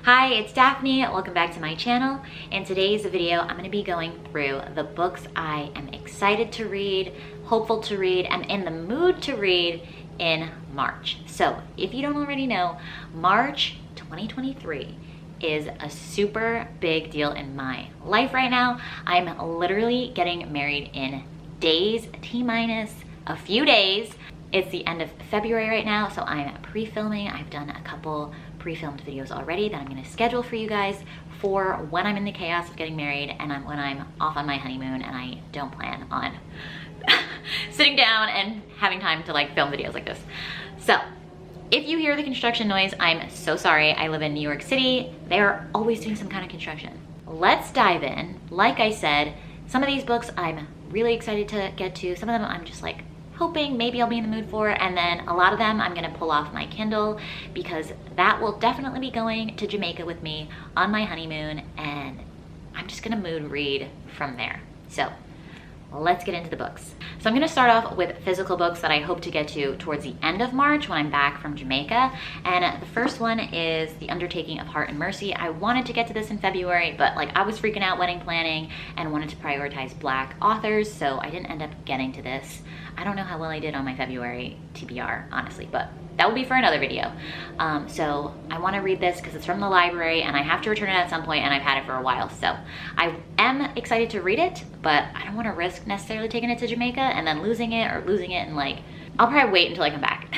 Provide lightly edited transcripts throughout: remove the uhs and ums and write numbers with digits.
Hi, it's Daphne. Welcome back to my channel. In today's video, I'm going to be going through the books I am excited to read, hopeful to read, and in the mood to read in March. So if you don't already know, March 2023 is a super big deal in my life right now. I'm literally getting married in days, T-minus a few days. It's the end of February right now, so I'm pre-filming. I've done a couple pre-filmed videos already that I'm gonna schedule for you guys for when I'm in the chaos of getting married and when I'm off on my honeymoon and I don't plan on sitting down and having time to like film videos like this. So if you hear the construction noise, I'm so sorry. I live in New York City. They're always doing some kind of construction. Let's dive in. Like I said, some of these books I'm really excited to get to. Some of them I'm just like hoping maybe I'll be in the mood for, and then a lot of them I'm gonna pull off my Kindle because that will definitely be going to Jamaica with me on my honeymoon, and I'm just gonna mood read from there. So let's get into the books. So I'm gonna start off with physical books that I hope to get to towards the end of March when I'm back from Jamaica. And the first one is The Undertaking of Hart and Mercy. I wanted to get to this in February, but like I was freaking out wedding planning and wanted to prioritize Black authors, so I didn't end up getting to this. I don't know how well I did on my February TBR, honestly, but that will be for another video. So I want to read this because it's from the library and I have to return it at some point, and I've had it for a while. So I am excited to read it, but I don't want to risk necessarily taking it to Jamaica and then losing it and like, I'll probably wait until I come back.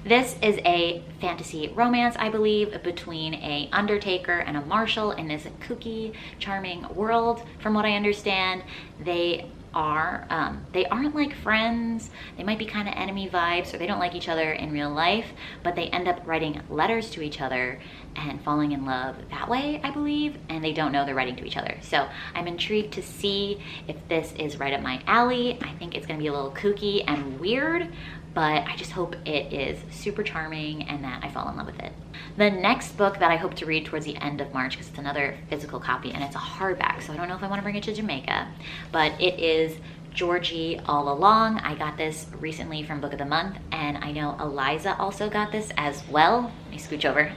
This is a fantasy romance, I believe, between a undertaker and a marshal in this kooky, charming world. From what I understand, they aren't like friends. They might be kind of enemy vibes, or they don't like each other in real life, but they end up writing letters to each other and falling in love that way, I believe, and they don't know they're writing to each other. So I'm intrigued to see if this is right up my alley. I think it's gonna be a little kooky and weird, but I just hope it is super charming and that I fall in love with it. The next book that I hope to read towards the end of March, because it's another physical copy and it's a hardback, so I don't know if I want to bring it to Jamaica, but it is Georgie All Along. I got this recently from Book of the Month, and I know Eliza also got this as well. Let me scooch over.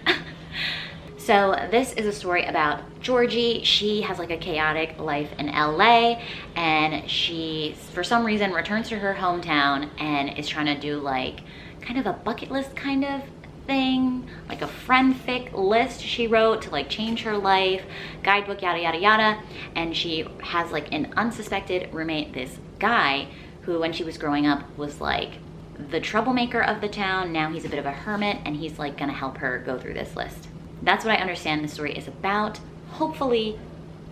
So this is a story about Georgie. She has like a chaotic life in LA, and she, for some reason, returns to her hometown and is trying to do like kind of a bucket list kind of thing, like a friend-fic list she wrote to like change her life, guidebook, yada, yada, yada. And she has like an unsuspected roommate, this guy who when she was growing up was like the troublemaker of the town. Now he's a bit of a hermit, and he's like gonna help her go through this list. That's what I understand the story is about. Hopefully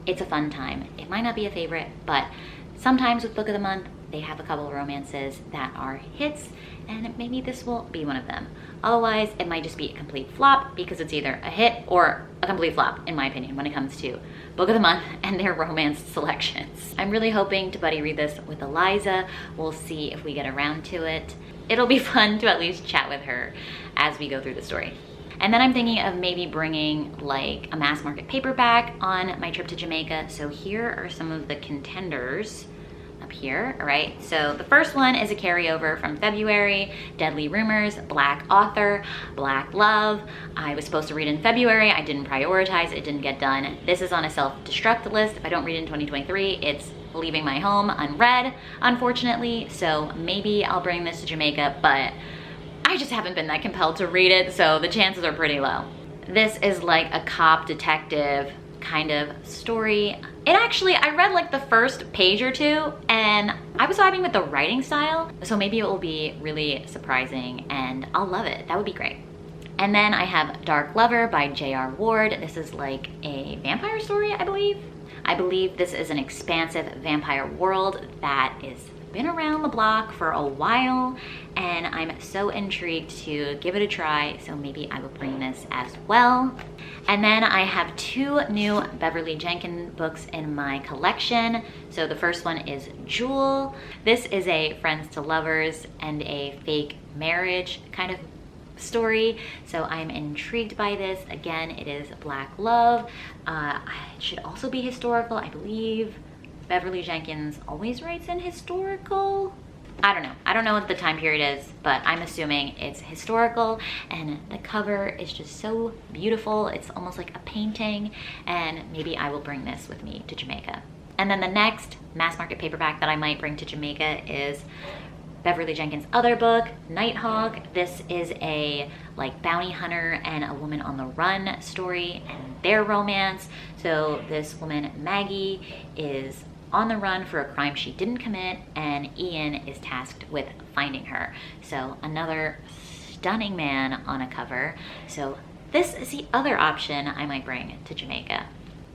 it's a fun time. It might not be a favorite, but sometimes with Book of the Month, they have a couple of romances that are hits, and maybe this will be one of them. Otherwise, it might just be a complete flop, because it's either a hit or a complete flop, in my opinion, when it comes to Book of the Month and their romance selections. I'm really hoping to buddy read this with Eliza. We'll see if we get around to it. It'll be fun to at least chat with her as we go through the story. And then I'm thinking of maybe bringing like a mass market paperback on my trip to Jamaica. So here are some of the contenders up here, all right? So the first one is a carryover from February, Deadly Rumors, Black author, Black love. I was supposed to read in February. I didn't prioritize, it didn't get done. This is on a self-destruct list. If I don't read in 2023, it's leaving my home unread, unfortunately. So maybe I'll bring this to Jamaica, but I just haven't been that compelled to read it, so the chances are pretty low. This is like a cop detective kind of story. It actually, I read like the first page or two and I was vibing with the writing style, so maybe it will be really surprising and I'll love it. That would be great. And then I have Dark Lover by J.R. Ward. This is like a vampire story, I believe. I believe this is an expansive vampire world that is been around the block for a while, and I'm so intrigued to give it a try, so maybe I will bring this as well. And then I have two new Beverly Jenkins books in my collection. So the first one is Jewel. This is a friends to lovers and a fake marriage kind of story, so I'm intrigued by this. Again, it is Black love. It should also be historical, I believe. Beverly Jenkins always writes in historical. I don't know. I don't know what the time period is, but I'm assuming it's historical, and the cover is just so beautiful. It's almost like a painting, and maybe I will bring this with me to Jamaica. And then the next mass market paperback that I might bring to Jamaica is Beverly Jenkins' other book, Nighthawk. This is a like bounty hunter and a woman on the run story and their romance. So this woman, Maggie, is on the run for a crime she didn't commit, and Ian is tasked with finding her. So another stunning man on a cover. So this is the other option I might bring to Jamaica.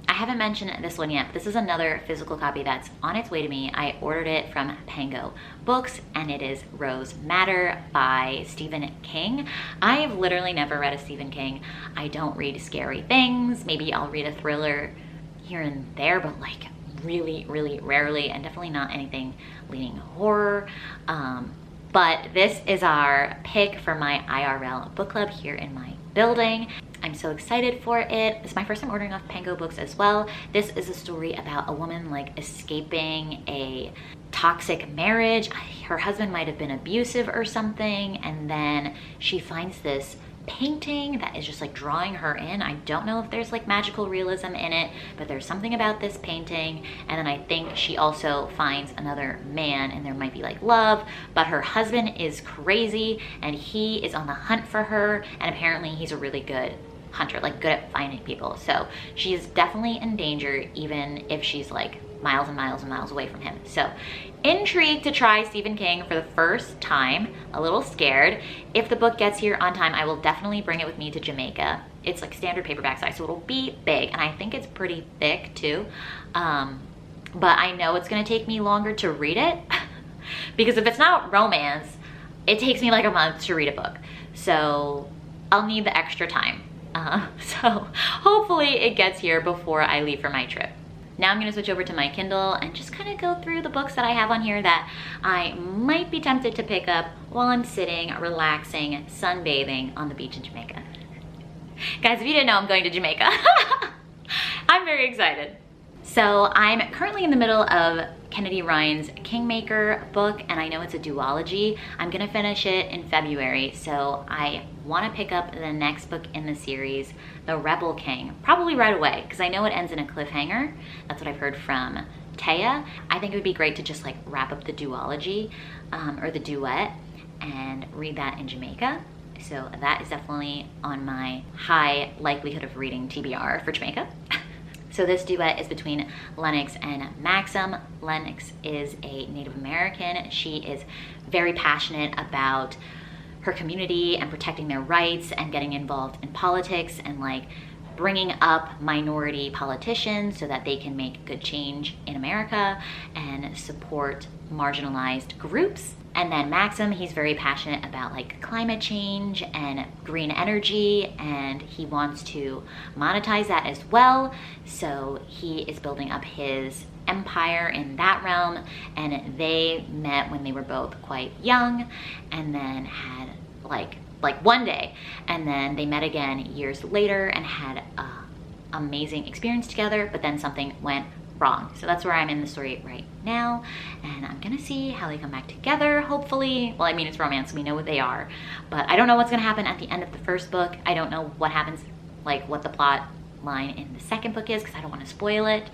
I haven't mentioned this one yet, but this is another physical copy that's on its way to me. I ordered it from Pango Books, and it is Rose Madder by Stephen King. I have literally never read a Stephen King. I don't read scary things. Maybe I'll read a thriller here and there, but like really, really rarely, and definitely not anything leaning horror. But this is our pick for my IRL book club here in my building. I'm so excited for it. It's my first time ordering off Pango Books as well. This is a story about a woman like escaping a toxic marriage. Her husband might have been abusive or something, and then she finds this painting that is just like drawing her in. I don't know if there's like magical realism in it, but there's something about this painting. And then I think she also finds another man, and there might be like love, but her husband is crazy and he is on the hunt for her, and apparently he's a really good hunter, like good at finding people. So she's definitely in danger, even if she's like miles and miles and miles away from him. So intrigued to try Stephen King for the first time, a little scared. If the book gets here on time, I will definitely bring it with me to Jamaica. It's like standard paperback size, so it'll be big, and I think it's pretty thick too. But I know it's gonna take me longer to read it because if it's not romance, it takes me like a month to read a book. So I'll need the extra time. So hopefully it gets here before I leave for my trip. Now I'm gonna switch over to my Kindle and just kind of go through the books that I have on here that I might be tempted to pick up while I'm sitting, relaxing, sunbathing on the beach in Jamaica. Guys, if you didn't know, I'm going to Jamaica. I'm very excited. So I'm currently in the middle of Kennedy Ryan's Kingmaker book, and I know it's a duology. I'm gonna finish it in February, so I wanna pick up the next book in the series, The Rebel King, probably right away, because I know it ends in a cliffhanger. That's what I've heard from Taya. I think it would be great to just like wrap up the duology, or the duet, and read that in Jamaica. So that is definitely on my high likelihood of reading TBR for Jamaica. So this duet is between Lennox and Maxim. Lennox is a Native American. She is very passionate about her community and protecting their rights and getting involved in politics and like bringing up minority politicians so that they can make good change in America and support marginalized groups. And then Maxim, he's very passionate about like climate change and green energy, and he wants to monetize that as well. So he is building up his empire in that realm, and they met when they were both quite young, and then had like one day, and then they met again years later and had an amazing experience together, but then something went wrong. So that's where I'm in the story right now, and I'm gonna see how they come back together, hopefully. Well, I mean, it's romance, we know what they are, but I don't know what's gonna happen at the end of the first book. I don't know what happens, like what the plot line in the second book is, because I don't want to spoil it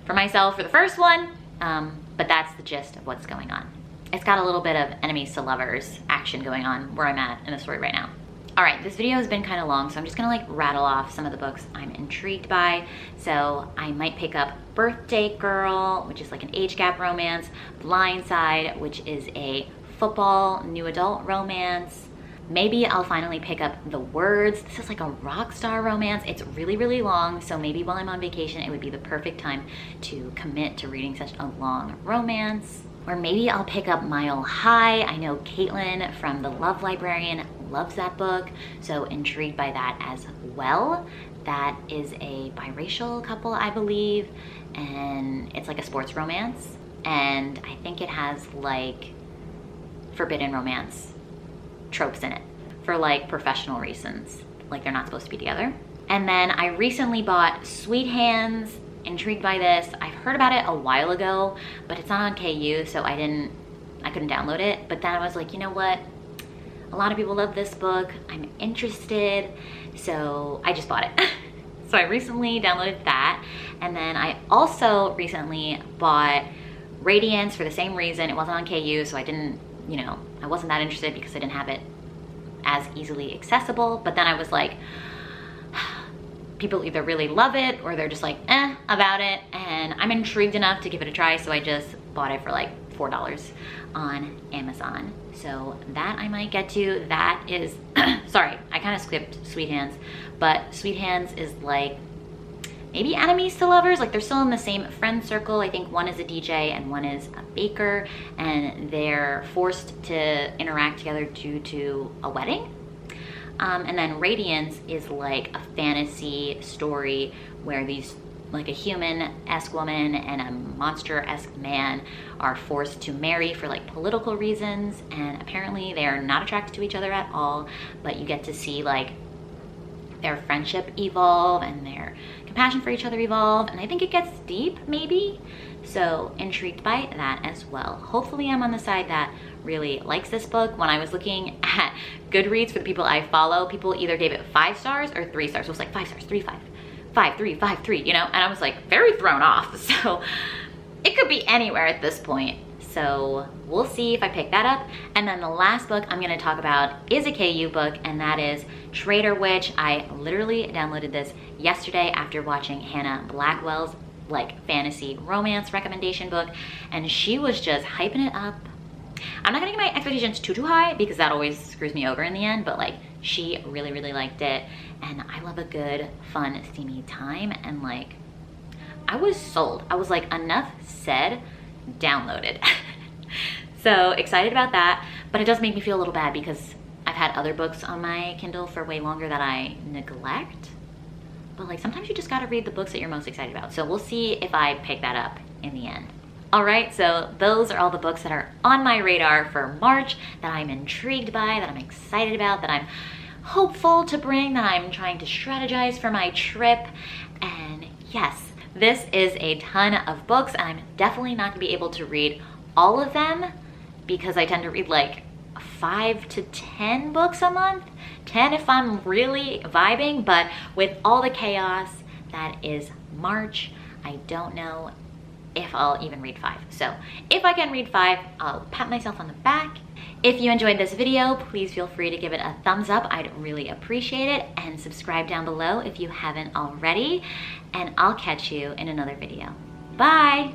for myself for the first one, but that's the gist of what's going on. It's got a little bit of enemies to lovers action going on where I'm at in the story right now. All right, this video has been kind of long, so I'm just gonna like rattle off some of the books I'm intrigued by. So I might pick up Birthday Girl, which is like an age gap romance, Blindside, which is a football new adult romance. Maybe I'll finally pick up The Words. This is like a rock star romance. It's really, really long, so maybe while I'm on vacation, it would be the perfect time to commit to reading such a long romance. Or maybe I'll pick up Mile High. I know Caitlin from The Love Librarian loves that book, so intrigued by that as well. That is a biracial couple, I believe, and it's like a sports romance, and I think it has like forbidden romance tropes in it for like professional reasons, like they're not supposed to be together. And then I recently bought Sweethand. Intrigued by this. I've heard about it a while ago, but it's not on KU, so I didn't I couldn't download it. But then I was like, you know what? A lot of people love this book. I'm interested. So I just bought it. So I recently downloaded that. And then I also recently bought Radiance for the same reason. It wasn't on KU, so I didn't, you know, I wasn't that interested because I didn't have it as easily accessible. But then I was like, people either really love it or they're just like, about it. And I'm intrigued enough to give it a try. So I just bought it for like $4 on Amazon. So that I might get to. That is, sorry, I kind of skipped Sweethands, but Sweethands is like maybe enemies to lovers. Like they're still in the same friend circle. I think one is a DJ and one is a baker, and they're forced to interact together due to a wedding. And then Radiance is like a fantasy story where these, like a human-esque woman and a monster-esque man are forced to marry for like political reasons, and apparently they are not attracted to each other at all, but you get to see like their friendship evolve and their compassion for each other evolve, and I think it gets deep, maybe. So intrigued by that as well. Hopefully I'm on the side that really likes this book. When I was looking at Goodreads for the people I follow, people either gave it 5 stars or 3 stars. So it was like 5 stars, 3, 5, 5, 3, 5, 3, you know? And I was like very thrown off. So it could be anywhere at this point. So we'll see if I pick that up. And then the last book I'm gonna talk about is a KU book, and that is Traitor Witch. I literally downloaded this yesterday after watching Hannah Blackwell's like fantasy romance recommendation book, and she was just hyping it up. I'm not gonna get my expectations too high because that always screws me over in the end, but like she really liked it, and I love a good, fun, steamy time, and like I was sold. I was like, enough said, downloaded. So excited about that, but it does make me feel a little bad because I've had other books on my Kindle for way longer that I neglect. But like sometimes you just gotta read the books that you're most excited about. So we'll see if I pick that up in the end. All right, so those are all the books that are on my radar for March that I'm intrigued by, that I'm excited about, that I'm hopeful to bring, that I'm trying to strategize for my trip. And yes, this is a ton of books, and I'm definitely not gonna be able to read all of them because I tend to read like 5 to 10 books a month, 10 if I'm really vibing, but with all the chaos that is March, I don't know if I'll even read 5. So if I can read 5, I'll pat myself on the back. If you enjoyed this video, please feel free to give it a thumbs up. I'd really appreciate it, and subscribe down below if you haven't already, and I'll catch you in another video. Bye!